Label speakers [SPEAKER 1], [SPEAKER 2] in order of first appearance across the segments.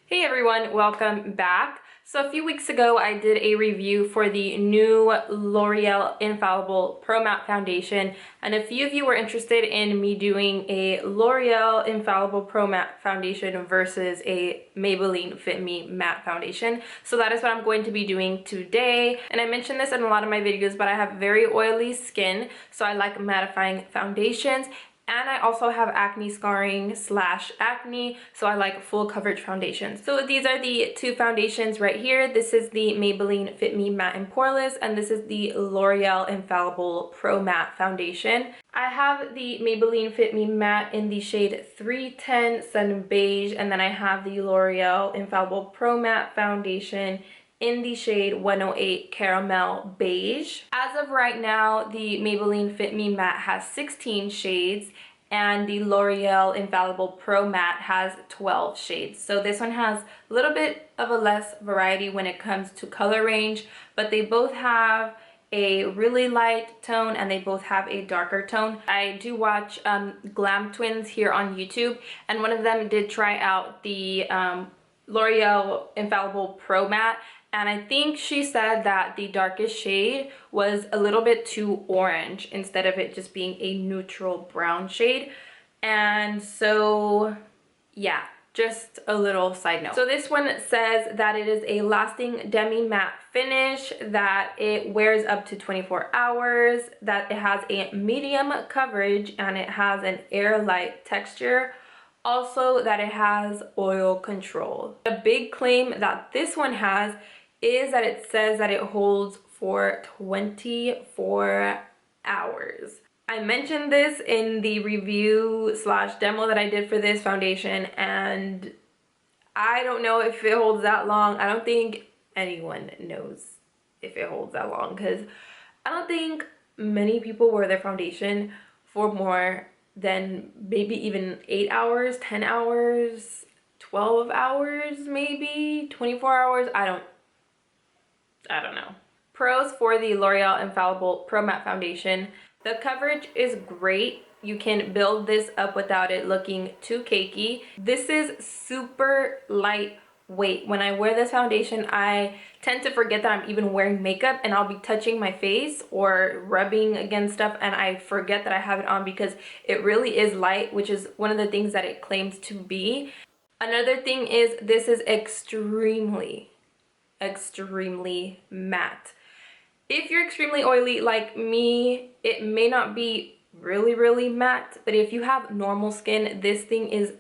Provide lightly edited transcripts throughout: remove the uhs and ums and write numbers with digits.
[SPEAKER 1] Hey everyone, welcome back. So a few weeks ago I did a review for the new L'Oreal Infallible Pro Matte Foundation, and a few of you were interested in me doing a L'Oreal Infallible Pro Matte Foundation versus a Maybelline Fit Me Matte Foundation. So that is what I'm going to be doing today. And I mentioned this in a lot of my videos, but I have very oily skin, so I like mattifying foundations. And I also have acne scarring slash acne, so I like full coverage foundations. So these are the two foundations right here. This is the Maybelline Fit Me Matte and Poreless, and this is the L'Oreal Infallible Pro Matte Foundation. I have the Maybelline Fit Me Matte in the shade 310 Sun Beige, and then I have the L'Oreal Infallible Pro Matte Foundation in the shade 108 Caramel Beige. As of right now, the Maybelline Fit Me Matte has 16 shades and the L'Oreal Infallible Pro Matte has 12 shades. So this one has a little bit of a less variety when it comes to color range, but they both have a really light tone and they both have a darker tone. I do watch Glam Twins here on YouTube, and one of them did try out the L'Oreal Infallible Pro Matte, and I think she said that the darkest shade was a little bit too orange instead of it just being a neutral brown shade. And so yeah, just a little side note. So this one says that it is a lasting demi matte finish, that it wears up to 24 hours, that it has a medium coverage, and it has an air-light texture. Also, that it has oil control. The big claim that this one has is that it says that it holds for 24 hours. I mentioned this in the review slash demo that I did for this foundation, and I don't know if it holds that long. I don't think anyone knows if it holds that long, because I don't think many people wear their foundation for more than maybe even 8 hours, 10 hours, 12 hours, maybe 24 hours. I don't know. Pros for the L'Oreal Infallible Pro Matte Foundation. The coverage is great. You can build this up without it looking too cakey. This is super lightweight. When I wear this foundation, I tend to forget that I'm even wearing makeup, and I'll be touching my face or rubbing against stuff and I forget that I have it on because it really is light, which is one of the things that it claims to be. Another thing is this is extremely matte. If you're extremely oily like me, it may not be really matte, but if you have normal skin, this thing is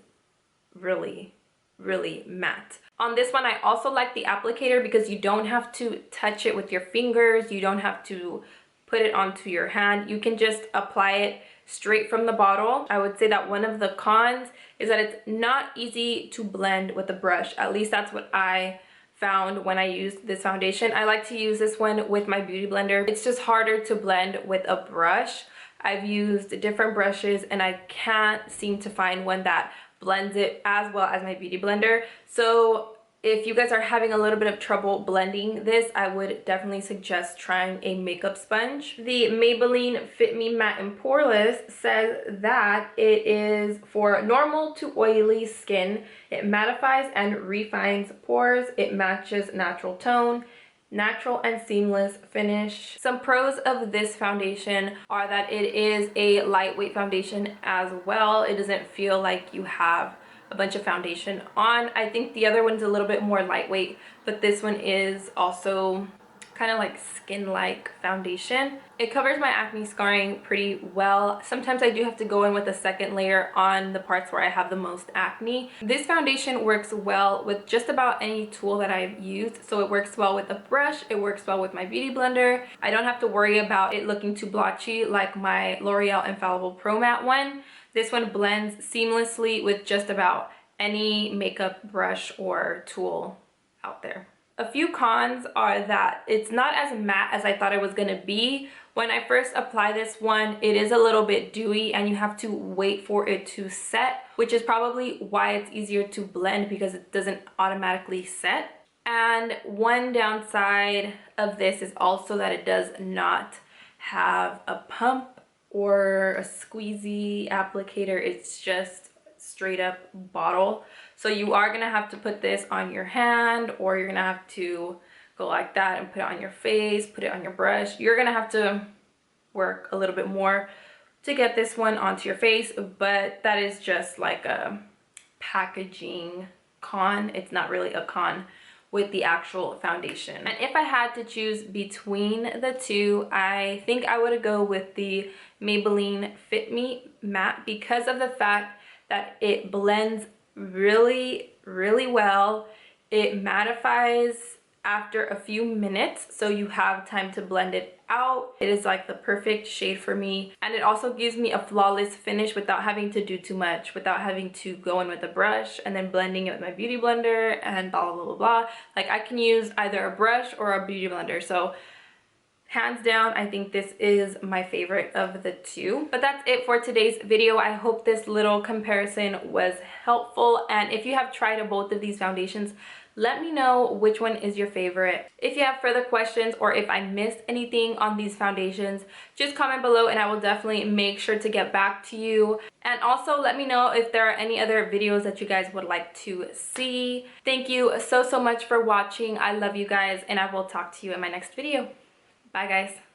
[SPEAKER 1] really matte. On this one, I also like the applicator because you don't have to touch it with your fingers, you don't have to put it onto your hand, you can just apply it straight from the bottle. I would say that one of the cons is that it's not easy to blend with a brush. At least that's what I found when I used this foundation. I like to use this one with my beauty blender. It's just harder to blend with a brush. I've used different brushes and I can't seem to find one that blends it as well as my beauty blender. So if you guys are having a little bit of trouble blending this, I would definitely suggest trying a makeup sponge. The Maybelline Fit Me Matte and Poreless says that it is for normal to oily skin. It mattifies and refines pores. It matches natural tone, natural and seamless finish. Some pros of this foundation are that it is a lightweight foundation as well. It doesn't feel like you have a bunch of foundation on. I think the other one's a little bit more lightweight, but this one is also kind of like skin-like foundation. It covers my acne scarring pretty well. Sometimes I do have to go in with a second layer on the parts where I have the most acne. This foundation works well with just about any tool that I've used. So it works well with a brush, it works well with my beauty blender. I don't have to worry about it looking too blotchy like my L'Oreal Infallible Pro Matte one. This one blends seamlessly with just about any makeup brush or tool out there. A few cons are that it's not as matte as I thought it was gonna be. When I first apply this one, it is a little bit dewy and you have to wait for it to set, which is probably why it's easier to blend because it doesn't automatically set. And one downside of this is also that it does not have a pump or a squeezy applicator. It's just straight up bottle. So you are gonna have to put this on your hand, or you're gonna have to go like that and put it on your face, put it on your brush. You're gonna have to work a little bit more to get this one onto your face, but that is just like a packaging con. It's not really a con with the actual foundation. And if I had to choose between the two, I think I would go with the Maybelline Fit Me matte, because of the fact that it blends really well. It mattifies after a few minutes, so you have time to blend it out. It is like the perfect shade for me, and it also gives me a flawless finish without having to do too much, without having to go in with a brush and then blending it with my beauty blender and blah blah blah blah. Like, I can use either a brush or a beauty blender, so hands down, I think this is my favorite of the two. But that's it for today's video. I hope this little comparison was helpful, and if you have tried both of these foundations, let me know which one is your favorite. If you have further questions, or if I missed anything on these foundations, just comment below and I will definitely make sure to get back to you. And also let me know if there are any other videos that you guys would like to see. Thank you so much for watching. I love you guys, and I will talk to you in my next video. Bye guys.